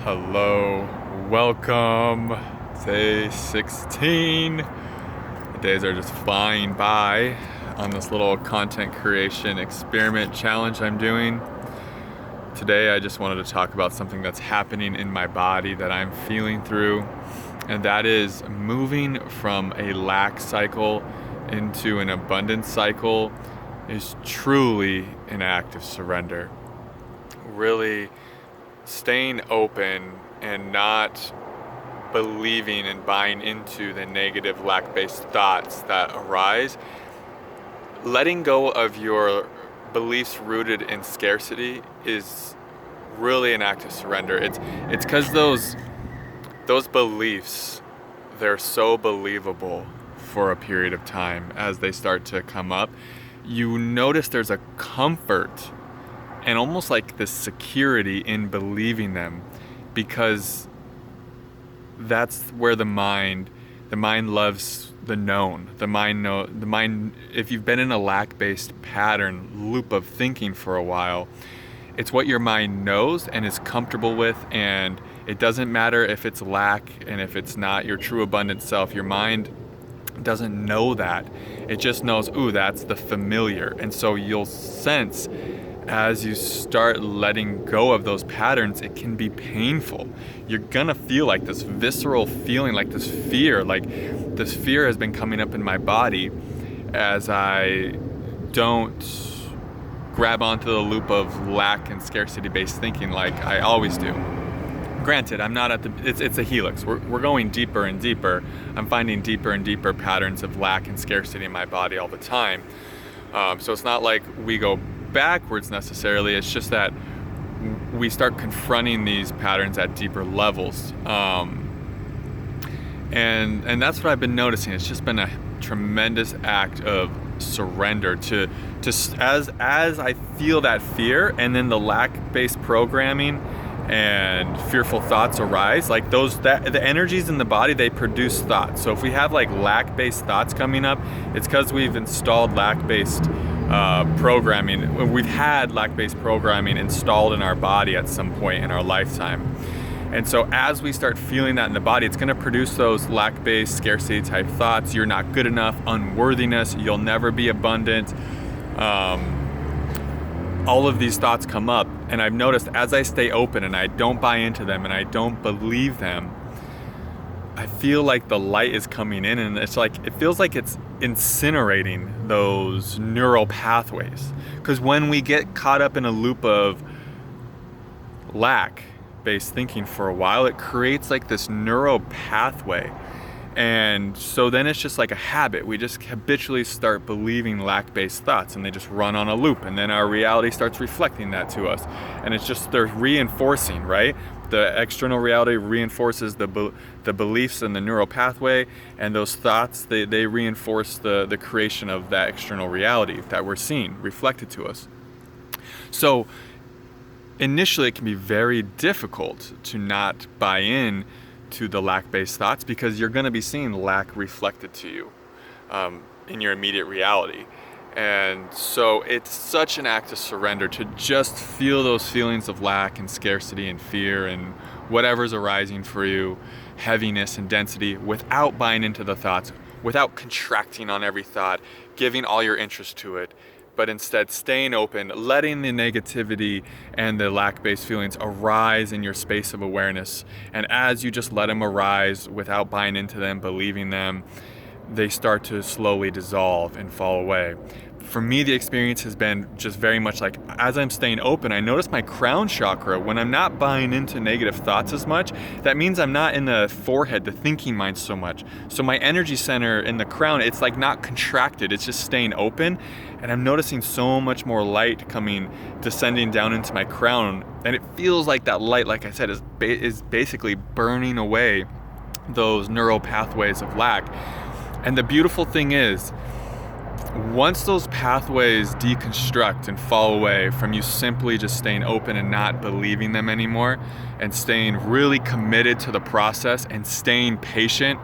Hello, welcome. Day 16. The days are just flying by on this little content creation experiment challenge I'm doing. Today I just wanted to talk about something that's happening in my body that I'm feeling through, and that is moving from a lack cycle into an abundance cycle is truly an act of surrender. Really staying open and not believing and buying into the negative lack-based thoughts that arise. Letting go of your beliefs rooted in scarcity is really an act of surrender. It's because those beliefs, they're so believable for a period of time. As they start to come up, you notice there's a comfort and almost like this security in believing them, because that's where the mind loves the known. The mind, if you've been in a lack-based pattern loop of thinking for a while, it's what your mind knows and is comfortable with, and it doesn't matter if it's lack and if it's not your true abundant self. Your mind doesn't know that. It just knows, ooh, that's the familiar. And so you'll sense, as you start letting go of those patterns, it can be painful. You're gonna feel like this visceral feeling, like this fear has been coming up in my body as I don't grab onto the loop of lack and scarcity based thinking like I always do. Granted, I'm not at it's a helix. We're going deeper and deeper. I'm finding deeper and deeper patterns of lack and scarcity in my body all the time. So it's not like we go backwards necessarily. It's just that we start confronting these patterns at deeper levels, and that's what I've been noticing. It's just been a tremendous act of surrender to as I feel that fear, and then the lack-based programming and fearful thoughts arise. Like the energies in the body, they produce thoughts. So if we have like lack-based thoughts coming up, it's because we've installed lack-based programming. We've had lack-based programming installed in our body at some point in our lifetime. And so as we start feeling that in the body, it's going to produce those lack-based scarcity type thoughts. You're not good enough, unworthiness, you'll never be abundant. All of these thoughts come up, and I've noticed as I stay open and I don't buy into them and I don't believe them, I feel like the light is coming in, and it's like it feels like it's incinerating those neural pathways. Because when we get caught up in a loop of lack-based thinking for a while, it creates like this neural pathway. And so then it's just like a habit. We just habitually start believing lack-based thoughts, and they just run on a loop, and then our reality starts reflecting that to us. And it's just, they're reinforcing, right? The external reality reinforces the beliefs and the neural pathway, and those thoughts, they reinforce the creation of that external reality that we're seeing reflected to us. So initially it can be very difficult to not buy in to the lack-based thoughts, because you're going to be seeing lack reflected to you in your immediate reality. And so it's such an act of surrender to just feel those feelings of lack and scarcity and fear and whatever's arising for you, heaviness and density, without buying into the thoughts, without contracting on every thought, giving all your interest to it, but instead staying open, letting the negativity and the lack-based feelings arise in your space of awareness. And as you just let them arise without buying into them, believing them, they start to slowly dissolve and fall away. For me, the experience has been just very much like, as I'm staying open, I notice my crown chakra, when I'm not buying into negative thoughts as much, that means I'm not in the forehead, the thinking mind so much. So my energy center in the crown, it's like not contracted, it's just staying open. And I'm noticing so much more light descending down into my crown. And it feels like that light, like I said, is basically burning away those neural pathways of lack. And the beautiful thing is, once those pathways deconstruct and fall away from you simply just staying open and not believing them anymore, and staying really committed to the process and staying patient,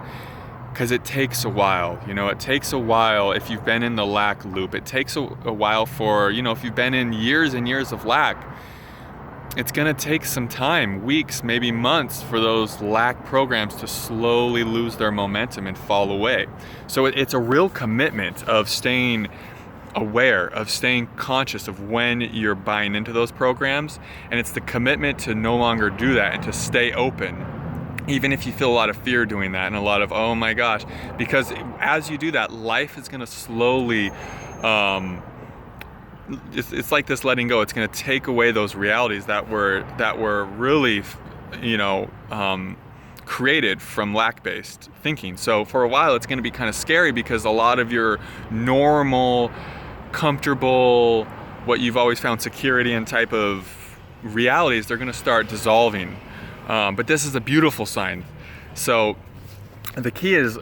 because it takes a while. It takes a while if you've been in the lack loop. It takes a while for, if you've been in years and years of lack, it's going to take some time, weeks, maybe months, for those lack programs to slowly lose their momentum and fall away. So it's a real commitment of staying aware, of staying conscious of when you're buying into those programs. And it's the commitment to no longer do that and to stay open, even if you feel a lot of fear doing that and a lot of, oh my gosh, because as you do that, life is going to slowly, it's like this letting go. It's going to take away those realities that were really, created from lack-based thinking. So for a while, it's going to be kind of scary because a lot of your normal, comfortable, what you've always found security in type of realities, they're going to start dissolving. But this is a beautiful sign. So the key is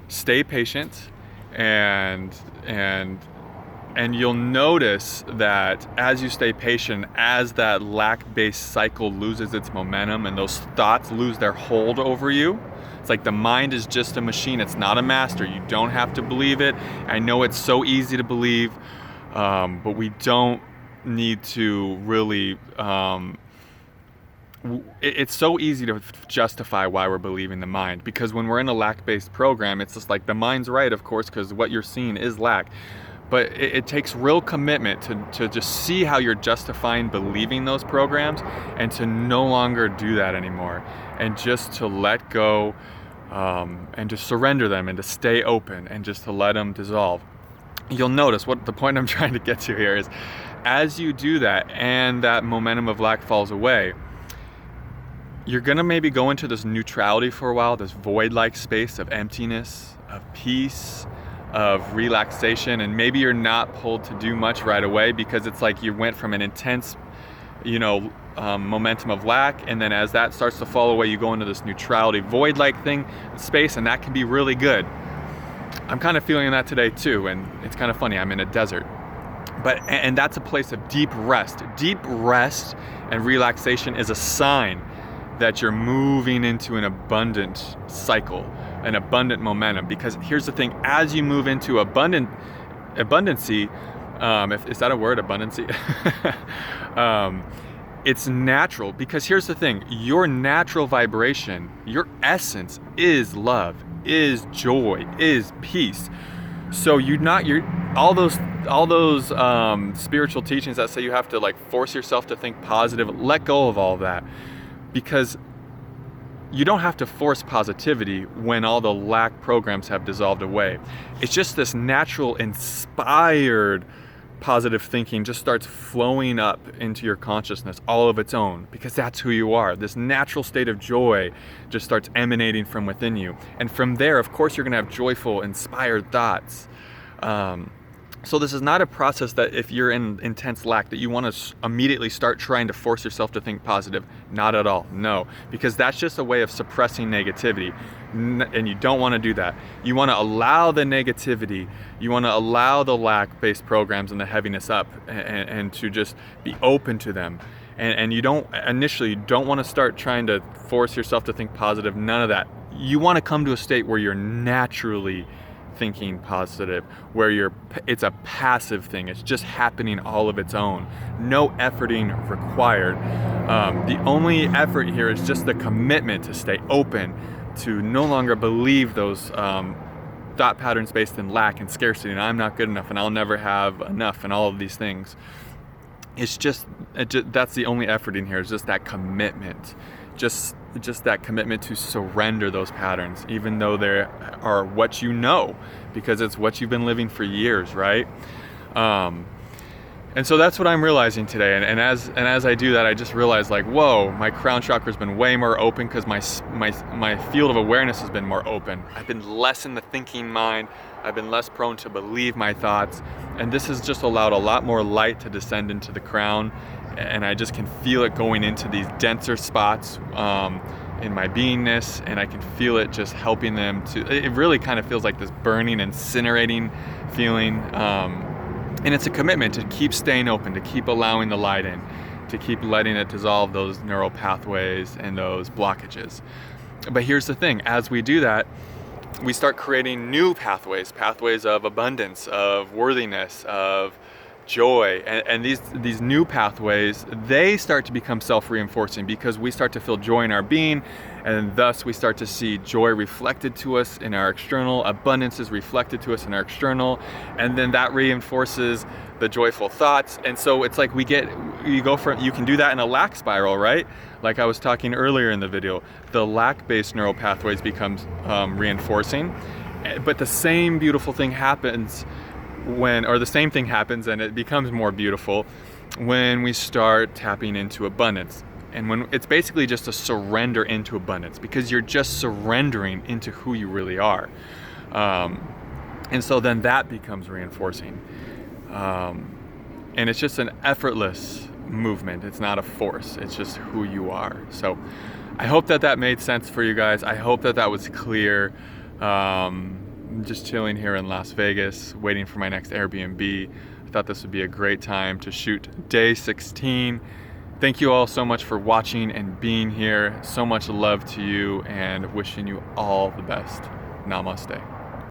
stay patient, and you'll notice that as you stay patient, as that lack-based cycle loses its momentum and those thoughts lose their hold over you, it's like the mind is just a machine. It's not a master. You don't have to believe it. I know it's so easy to believe, but we don't need to really... it's so easy to justify why we're believing the mind, because when we're in a lack-based program, it's just like the mind's right, of course, because what you're seeing is lack. But it takes real commitment to just see how you're justifying believing those programs and to no longer do that anymore, and just to let go, and to surrender them and to stay open and just to let them dissolve. You'll notice what the point I'm trying to get to here is, as you do that and that momentum of lack falls away, you're gonna maybe go into this neutrality for a while, this void-like space of emptiness, of peace, of relaxation, and maybe you're not pulled to do much right away because it's like you went from an intense, momentum of lack, and then as that starts to fall away, you go into this neutrality, void-like space, and that can be really good. I'm kind of feeling that today too, and it's kind of funny. I'm in a desert. And that's a place of deep rest. Deep rest and relaxation is a sign that you're moving into an abundant cycle, an abundant momentum. Because here's the thing, as you move into abundancy, is that a word, abundancy? It's natural, because here's the thing, your natural vibration, your essence is love, is joy, is peace. So all those spiritual teachings that say you have to force yourself to think positive, let go of all that. Because you don't have to force positivity when all the lack programs have dissolved away. It's just this natural, inspired, positive thinking just starts flowing up into your consciousness all of its own, because that's who you are. This natural state of joy just starts emanating from within you. And from there, of course, you're going to have joyful, inspired thoughts. So this is not a process that if you're in intense lack that you want to immediately start trying to force yourself to think positive. Not at all, no. Because that's just a way of suppressing negativity, and you don't want to do that. You want to allow the negativity, you want to allow the lack-based programs and the heaviness up, and to just be open to them. And you don't want to start trying to force yourself to think positive, none of that. You want to come to a state where you're naturally thinking positive, where it's a passive thing. It's just happening all of its own. No efforting required. The only effort here is just the commitment to stay open, to no longer believe those thought patterns based in lack and scarcity, and I'm not good enough, and I'll never have enough, and all of these things. It's just that's the only effort in here, is just that commitment. Just that commitment to surrender those patterns, even though they are what you know, because it's what you've been living for years, right? And so that's what I'm realizing today. And as I do that, I just realized, whoa, my crown chakra's been way more open, because my field of awareness has been more open. I've been less in the thinking mind. I've been less prone to believe my thoughts. And this has just allowed a lot more light to descend into the crown. And I just can feel it going into these denser spots in my beingness, and I can feel it just helping them to, it really kind of feels like this burning, incinerating feeling. And it's a commitment to keep staying open, to keep allowing the light in, to keep letting it dissolve those neural pathways and those blockages. But here's the thing, as we do that, we start creating new pathways of abundance, of worthiness, of joy, and these new pathways, they start to become self-reinforcing because we start to feel joy in our being, and thus we start to see joy reflected to us in our external, abundance is reflected to us in our external, and then that reinforces the joyful thoughts. And so it's like you can do that in a lack spiral, right? Like I was talking earlier in the video, the lack-based neural pathways becomes reinforcing, but the same beautiful thing happens the same thing happens, and it becomes more beautiful when we start tapping into abundance. And when it's basically just a surrender into abundance, because you're just surrendering into who you really are. And so then that becomes reinforcing. And it's just an effortless movement. It's not a force. It's just who you are. So I hope that made sense for you guys. I hope that was clear. I'm just chilling here in Las Vegas, waiting for my next Airbnb. I thought this would be a great time to shoot day 16. Thank you all so much for watching and being here. So much love to you, and wishing you all the best. Namaste.